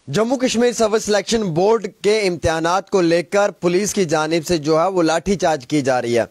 Jammu Kashmir service selection board के इम्तिहानात को लेकर पुलिस की जानिब से जो है वो लाठीचार्ज की जा रही है।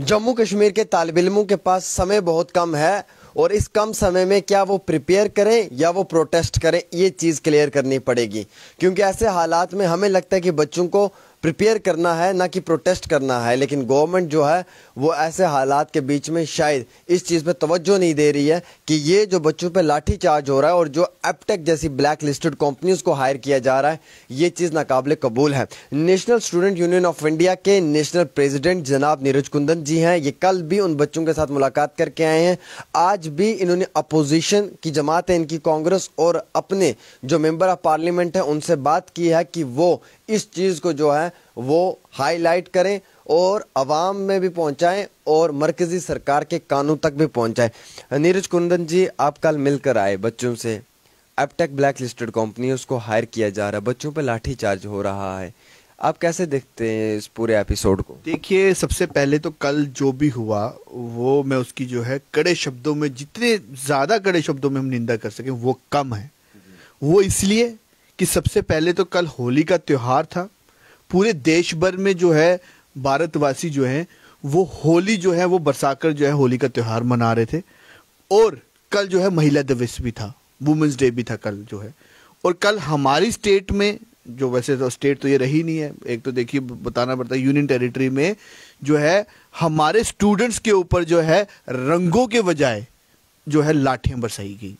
जम्मू कश्मीर के तालिब इल्मों के पास समय बहुत कम है और इस कम समय में क्या वो प्रिपेयर करें या वो प्रोटेस्ट करें, ये चीज़ क्लियर करनी पड़ेगी। क्योंकि ऐसे हालात में हमें लगता है कि बच्चों को प्रिपेयर करना है ना कि प्रोटेस्ट करना है, लेकिन गवर्नमेंट जो है वो ऐसे हालात के बीच में शायद इस चीज़ पे तवज्जो नहीं दे रही है कि ये जो बच्चों पे लाठी चार्ज हो रहा है और जो एपटेक जैसी ब्लैक लिस्टेड कंपनीज को हायर किया जा रहा है, ये चीज़ नाकाबिले कबूल है। National student union of India के नेशनल प्रेसिडेंट जनाब नीरज कुंदन जी हैं, ये कल भी उन बच्चों के साथ मुलाकात करके आए हैं। आज भी इन्होंने अपोजिशन की जमात है इनकी कांग्रेस और अपने जो मेंबर ऑफ पार्लियामेंट है उनसे बात की है कि वो इस चीज़ को जो है वो हाईलाइट करें और अवाम में भी पहुंचाएं और मरकजी सरकार के कानून तक भी पहुंचाएं। नीरज कुंदन जी, आप कल मिलकर आए बच्चों से, एपटेक ब्लैक लिस्टेड कंपनी उसको हायर किया जा रहा है, बच्चों पर लाठी चार्ज हो रहा है, आप कैसे देखते हैं इस पूरे एपिसोड को? देखिए, सबसे पहले तो कल जो भी हुआ वो मैं उसकी जो है कड़े शब्दों में, जितने ज़्यादा कड़े शब्दों में हम निंदा कर सकें वो कम है। वो इसलिए कि सबसे पहले तो कल होली का त्यौहार था। पूरे देश भर में जो है भारतवासी जो है वो होली जो है वो बरसाकर जो है होली का त्यौहार मना रहे थे। और कल जो है महिला दिवस भी था, वुमेंस डे भी था कल जो है। और कल हमारी स्टेट में, जो वैसे तो स्टेट तो ये रही नहीं है, एक तो देखिए बताना पड़ता है, यूनियन टेरिटरी में जो है हमारे स्टूडेंट्स के ऊपर जो है रंगों के बजाय जो है लाठियां बरसाई गई।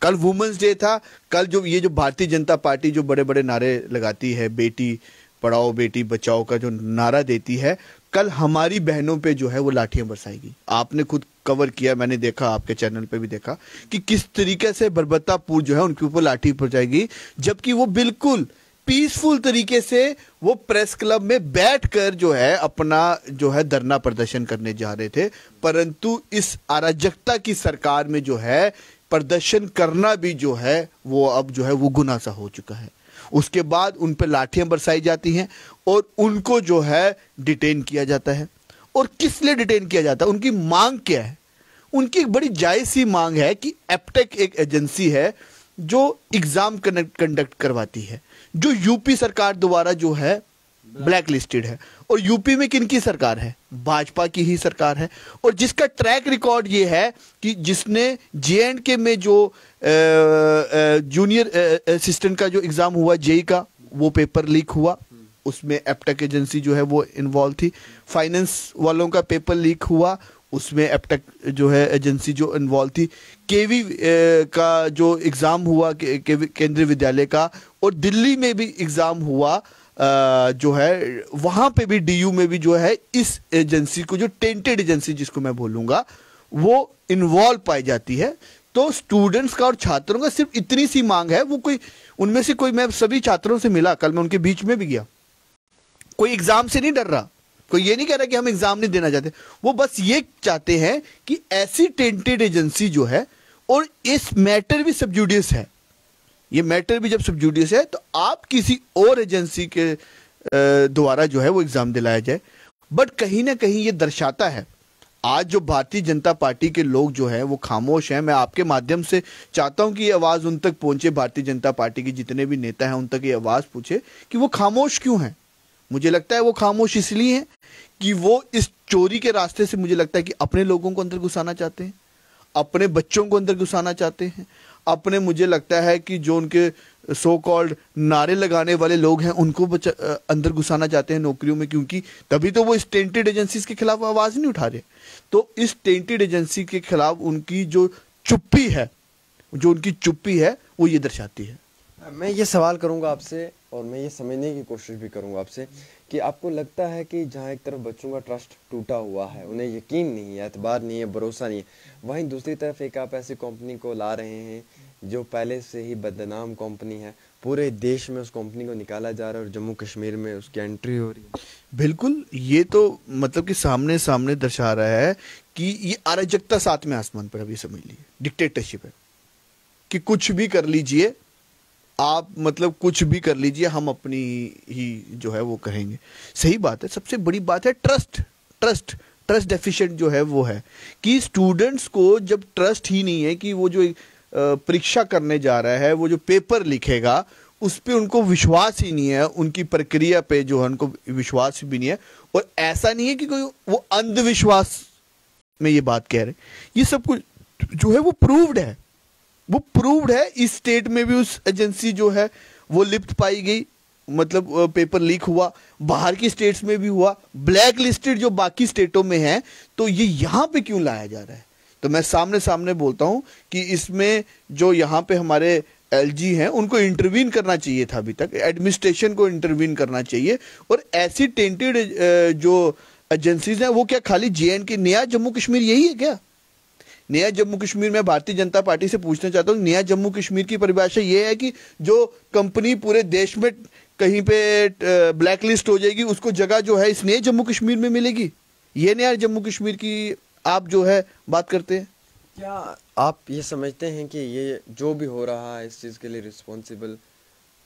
कल वुमेंस डे था। कल जो ये जो भारतीय जनता पार्टी जो बड़े बड़े नारे लगाती है, बेटी पढ़ाओ बेटी बचाओ का जो नारा देती है, कल हमारी बहनों पे जो है वो लाठियां बरसाएगी। आपने खुद कवर किया, मैंने देखा, आपके चैनल पे भी देखा कि किस तरीके से बर्बरतापूर जो है उनके ऊपर लाठी बरसाएगी, जबकि वो बिल्कुल पीसफुल तरीके से वो प्रेस क्लब में बैठकर जो है अपना जो है धरना प्रदर्शन करने जा रहे थे। परंतु इस अराजकता की सरकार में जो है प्रदर्शन करना भी जो है वो अब जो है वो गुनाह सा हो चुका है। उसके बाद उन पर लाठियां बरसाई जाती हैं और उनको जो है डिटेन किया जाता है। और किस लिए डिटेन किया जाता है? उनकी मांग क्या है? उनकी एक बड़ी जायज़ सी मांग है कि एपटेक एक एजेंसी है जो एग्जाम कंडक्ट करवाती है, जो यूपी सरकार द्वारा जो है ब्लैक लिस्टेड है। और यूपी में किनकी सरकार है? भाजपा की ही सरकार है। और जिसका ट्रैक रिकॉर्ड ये है कि जिसने JNK में जो जूनियर असिस्टेंट का जो एग्जाम हुआ जेई का, वो पेपर लीक हुआ, उसमें एपटेक एजेंसी जो है वो इन्वॉल्व थी। फाइनेंस वालों का पेपर लीक हुआ, उसमें एपटेक जो है एजेंसी जो इन्वॉल्व थी। केवी का जो एग्ज़ाम हुआ केंद्रीय विद्यालय का, और दिल्ली में भी एग्ज़ाम हुआ जो है, वहाँ पे भी DU में भी जो है इस एजेंसी को, जो टेंटेड एजेंसी जिसको मैं बोलूँगा, वो इन्वॉल्व पाई जाती है। तो स्टूडेंट्स का और छात्रों का सिर्फ इतनी सी मांग है। वो कोई उनमें से कोई, मैं सभी छात्रों से मिला कल, मैं उनके बीच में भी गया, कोई एग्ज़ाम से नहीं डर रहा, कोई ये नहीं कह रहा कि हम एग्ज़ाम नहीं देना चाहते। वो बस ये चाहते हैं कि ऐसी टेंटेड एजेंसी जो है, और इस मैटर भी सब जुडिस है, ये मैटर भी जब सब जुडिस है तो आप किसी और एजेंसी के द्वारा जो है वो एग्ज़ाम दिलाया जाए। बट कहीं ना कहीं ये दर्शाता है, आज जो भारतीय जनता पार्टी के लोग जो हैं वो खामोश हैं। मैं आपके माध्यम से चाहता हूं कि ये आवाज़ उन तक पहुंचे, भारतीय जनता पार्टी के जितने भी नेता हैं उन तक ये आवाज़ पूछे कि वो खामोश क्यों हैं। मुझे लगता है वो खामोश इसलिए हैं कि वो इस चोरी के रास्ते से, मुझे लगता है कि अपने लोगों को अंदर घुसाना चाहते हैं, अपने बच्चों को अंदर घुसाना चाहते हैं, अपने, मुझे लगता है कि जो उनके सो कॉल्ड नारे लगाने वाले लोग हैं उनको अंदर घुसाना चाहते हैं नौकरियों में, क्योंकि तभी तो वो इस टेंटेड एजेंसीज के खिलाफ आवाज़ नहीं उठा रहे। तो इस टेंटेड एजेंसी के खिलाफ उनकी जो चुप्पी है, वो ये दर्शाती है। मैं ये सवाल करूंगा आपसे और मैं ये समझने की कोशिश भी करूंगा आपसे कि आपको लगता है कि जहाँ एक तरफ बच्चों का ट्रस्ट टूटा हुआ है, उन्हें यकीन नहीं है, एतबार नहीं है, भरोसा नहीं है, वहीं दूसरी तरफ एक आप ऐसी कंपनी को ला रहे हैं जो पहले से ही बदनाम कंपनी है, पूरे देश में उस कंपनी को निकाला जा रहा है और जम्मू कश्मीर में उसकी एंट्री हो रही है। बिल्कुल, ये तो मतलब कि सामने सामने दर्शा रहा है कि ये अराजकता सातवें आसमान पर, अभी समझ लीजिए डिक्टेटरशिप है कि कुछ भी कर लीजिए आप, मतलब कुछ भी कर लीजिए, हम अपनी ही जो है वो करेंगे। सही बात है। सबसे बड़ी बात है ट्रस्ट डेफिशिएंट जो है वो है कि स्टूडेंट्स को जब ट्रस्ट ही नहीं है कि वो जो परीक्षा करने जा रहा है, वो जो पेपर लिखेगा, उस पे उनको विश्वास ही नहीं है, उनकी प्रक्रिया पे जो है उनको विश्वास भी नहीं है। और ऐसा नहीं है कि कोई वो अंधविश्वास में ये बात कह रहे, ये सब कुछ जो है वो प्रूव्ड है, वो प्रूव्ड है। इस स्टेट में भी उस एजेंसी जो है वो लिप्त पाई गई, मतलब पेपर लीक हुआ, बाहर की स्टेट्स में भी हुआ, ब्लैक लिस्टेड जो बाकी स्टेटों में है, तो ये यहां पे क्यों लाया जा रहा है? तो मैं सामने सामने बोलता हूं कि इसमें जो यहां पे हमारे एलजी हैं उनको इंटरवीन करना चाहिए था, अभी तक एडमिनिस्ट्रेशन को इंटरवीन करना चाहिए। और ऐसी टेंटेड जो एजेंसीज हैं वो क्या खाली JNK नया जम्मू कश्मीर यही है क्या? नया जम्मू कश्मीर में भारतीय जनता पार्टी से पूछना चाहता हूँ, नया जम्मू कश्मीर की परिभाषा ये है कि जो कंपनी पूरे देश में कहीं पे ब्लैक लिस्ट हो जाएगी उसको जगह जो है इस नए जम्मू कश्मीर में मिलेगी? ये नया जम्मू कश्मीर की आप जो है बात करते हैं? क्या आप ये समझते हैं कि ये जो भी हो रहा है इस चीज़ के लिए रिस्पॉन्सिबल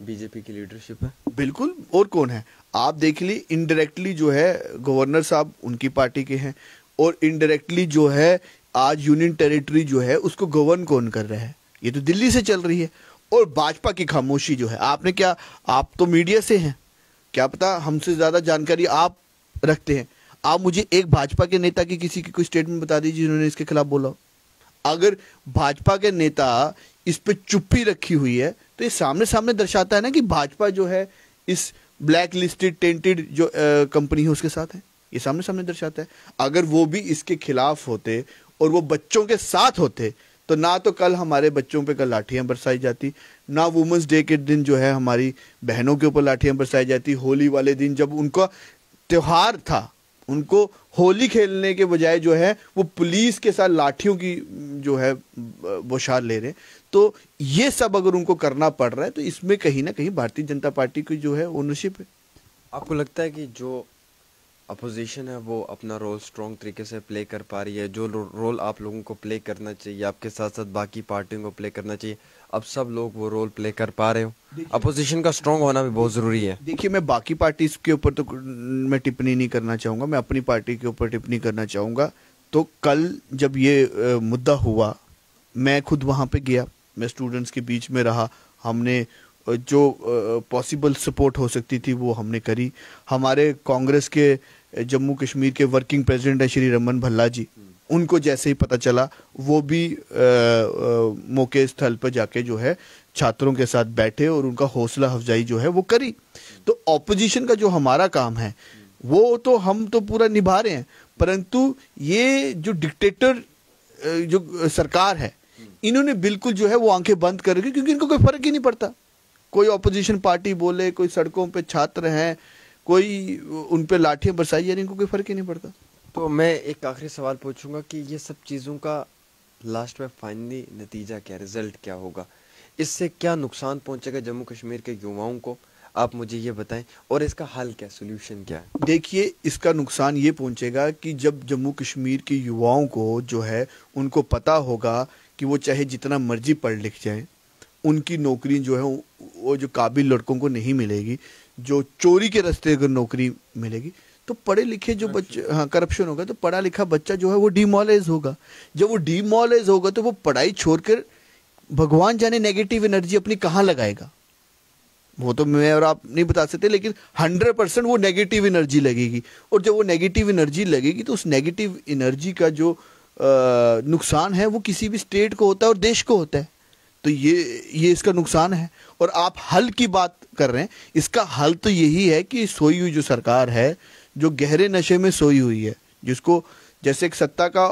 बीजेपी की लीडरशिप है? बिल्कुल, और कौन है? आप देख ली, इनडायरेक्टली जो है गवर्नर साहब उनकी पार्टी के हैं, और इनडायरेक्टली जो है आज यूनियन टेरिटरी जो है उसको गवर्न कौन कर रहा है? ये तो दिल्ली से चल रही है। और भाजपा की खामोशी जो है, आपने क्या, आप तो मीडिया से हैं, क्या पता हमसे ज्यादा जानकारी आप रखते हैं, आप मुझे एक भाजपा के नेता की किसी की कोई स्टेटमेंट बता दीजिए जिन्होंने इसके खिलाफ बोला हो। अगर भाजपा के नेता इस पे चुप्पी रखी हुई है तो ये सामने सामने दर्शाता है ना कि भाजपा जो है इस ब्लैक लिस्टेड टेंटेड जो कंपनी है उसके साथ है, ये सामने सामने दर्शाता है। अगर वो भी इसके खिलाफ होते और वो बच्चों के साथ होते तो ना तो कल हमारे बच्चों पे कल लाठियां बरसाई जाती, ना वुमेंस डे के दिन जो है हमारी बहनों के ऊपर लाठियां बरसाई जाती, होली वाले दिन जब उनका त्योहार था उनको होली खेलने के बजाय जो है वो पुलिस के साथ लाठियों की जो है बौछार ले रहे हैं। तो ये सब अगर उनको करना पड़ रहा है तो इसमें कहीं ना कहीं भारतीय जनता पार्टी की जो है ओनरशिप है। आपको लगता है कि जो अपोजिशन है वो अपना रोल स्ट्रॉन्ग तरीके से प्ले कर पा रही है? जो रोल आप लोगों को प्ले करना चाहिए, आपके साथ साथ बाकी पार्टियों को प्ले करना चाहिए, अब सब लोग वो रोल प्ले कर पा रहे हो? अपोजिशन का स्ट्रॉन्ग होना भी बहुत ज़रूरी है। देखिए, मैं बाकी पार्टी के ऊपर तो मैं टिप्पणी नहीं करना चाहूँगा, मैं अपनी पार्टी के ऊपर टिप्पणी करना चाहूँगा। तो कल जब ये मुद्दा हुआ, मैं खुद वहाँ पे गया, मैं स्टूडेंट्स के बीच में रहा, हमने जो पॉसिबल सपोर्ट हो सकती थी वो हमने करी। हमारे कांग्रेस के जम्मू कश्मीर के वर्किंग प्रेसिडेंट है श्री रमन भल्ला जी, उनको जैसे ही पता चला वो भी मौके स्थल पर जाके जो है छात्रों के साथ बैठे और उनका हौसला अफजाई जो है वो करी। तो ऑपोजिशन का जो हमारा काम है वो तो हम तो पूरा निभा रहे हैं, परंतु ये जो डिक्टेटर जो सरकार है इन्होंने बिल्कुल जो है वो आंखें बंद कर रखी, क्योंकि इनको कोई फर्क ही नहीं पड़ता। कोई ऑपोजिशन पार्टी बोले, कोई सड़कों पे छात्र हैं, कोई उन पे लाठियां बरसाई जा रही, इनको कोई फर्क ही नहीं पड़ता। तो मैं एक आखिरी सवाल पूछूंगा कि ये सब चीज़ों का लास्ट में फाइनली नतीजा क्या, रिजल्ट क्या होगा? इससे क्या नुकसान पहुंचेगा जम्मू कश्मीर के युवाओं को, आप मुझे ये बताएं, और इसका हल क्या, सोल्यूशन क्या है? देखिए, इसका नुकसान ये पहुंचेगा कि जब जम्मू कश्मीर के युवाओं को जो है उनको पता होगा कि वो चाहे जितना मर्जी पढ़ लिख जाए, उनकी नौकरी जो है वो जो काबिल लड़कों को नहीं मिलेगी, जो चोरी के रास्ते अगर नौकरी मिलेगी तो पढ़े लिखे जो बच्चे, हाँ करप्शन होगा, तो पढ़ा लिखा बच्चा जो है वो डिमोरलाइज होगा। जब वो डिमोरलाइज होगा तो वो पढ़ाई छोड़कर भगवान जाने नेगेटिव एनर्जी अपनी कहाँ लगाएगा, वो तो मैं और आप नहीं बता सकते, लेकिन 100% वो नेगेटिव एनर्जी लगेगी। और जब वो नेगेटिव एनर्जी लगेगी तो उस नेगेटिव एनर्जी का जो नुकसान है वो किसी भी स्टेट को होता है और देश को होता है। तो ये इसका नुकसान है। और आप हल की बात कर रहे हैं, इसका हल तो यही है कि सोई हुई जो सरकार है, जो गहरे नशे में सोई हुई है, जिसको जैसे एक सत्ता का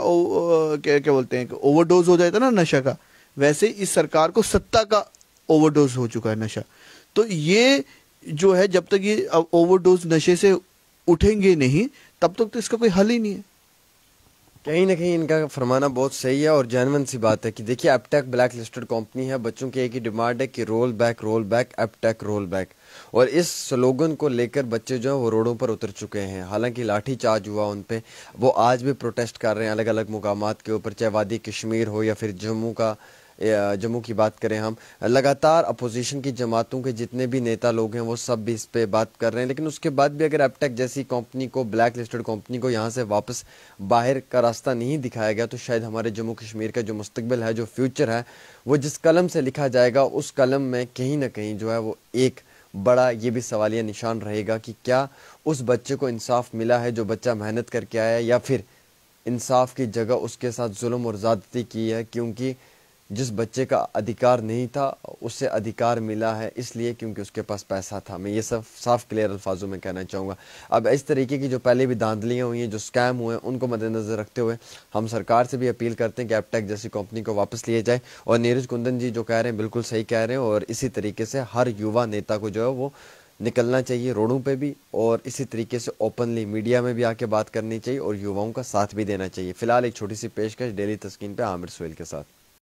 क्या बोलते हैं, ओवरडोज हो जाता है ना नशा का, वैसे इस सरकार को सत्ता का ओवरडोज हो चुका है नशा। तो ये जो है जब तक ये ओवरडोज नशे से उठेंगे नहीं तब तक तो इसका कोई हल ही नहीं है। कहीं ना कहीं इनका फरमाना बहुत सही है और जेन्युइन सी बात है कि देखिए एपटेक ब्लैक लिस्टेड कंपनी है, बच्चों की एक ही डिमांड है कि roll back Aptech roll back, और इस स्लोगन को लेकर बच्चे जो हैं वो रोडों पर उतर चुके हैं। हालांकि लाठी चार्ज हुआ उन पे, वो आज भी प्रोटेस्ट कर रहे हैं अलग अलग मुकामात के ऊपर, चाहे वादी कश्मीर हो या फिर जम्मू का जम्मू की बात करें हम, लगातार अपोजिशन की जमातों के जितने भी नेता लोग हैं वो सब भी इस पे बात कर रहे हैं, लेकिन उसके बाद भी अगर एपटेक जैसी कंपनी को, ब्लैक लिस्टेड कंपनी को यहाँ से वापस बाहर का रास्ता नहीं दिखाया गया तो शायद हमारे जम्मू कश्मीर का जो मुस्तकबिल है, जो फ्यूचर है, वो जिस कलम से लिखा जाएगा उस कलम में कहीं ना कहीं जो है वो एक बड़ा ये भी सवालिया निशान रहेगा कि क्या उस बच्चे को इंसाफ मिला है जो बच्चा मेहनत करके आया है, या फिर इंसाफ की जगह उसके साथ जुल्म और ज़्यादती की है, क्योंकि जिस बच्चे का अधिकार नहीं था उससे अधिकार मिला है इसलिए क्योंकि उसके पास पैसा था। मैं ये सब साफ क्लियर अल्फाजों में कहना चाहूँगा। अब इस तरीके की जो पहले भी धांधलियाँ हुई हैं, जो स्कैम हुए हैं, उनको मद्देनज़र रखते हुए हम सरकार से भी अपील करते हैं कि एपटेक जैसी कंपनी को वापस लिए जाए। और नीरज कुंदन जी जो कह रहे हैं बिल्कुल सही कह रहे हैं, और इसी तरीके से हर युवा नेता को जो है वो निकलना चाहिए रोडों पे भी, और इसी तरीके से ओपनली मीडिया में भी आके बात करनी चाहिए और युवाओं का साथ भी देना चाहिए। फिलहाल एक छोटी सी पेशकश डेली तस्कीन पे आमिर सुहेल के साथ।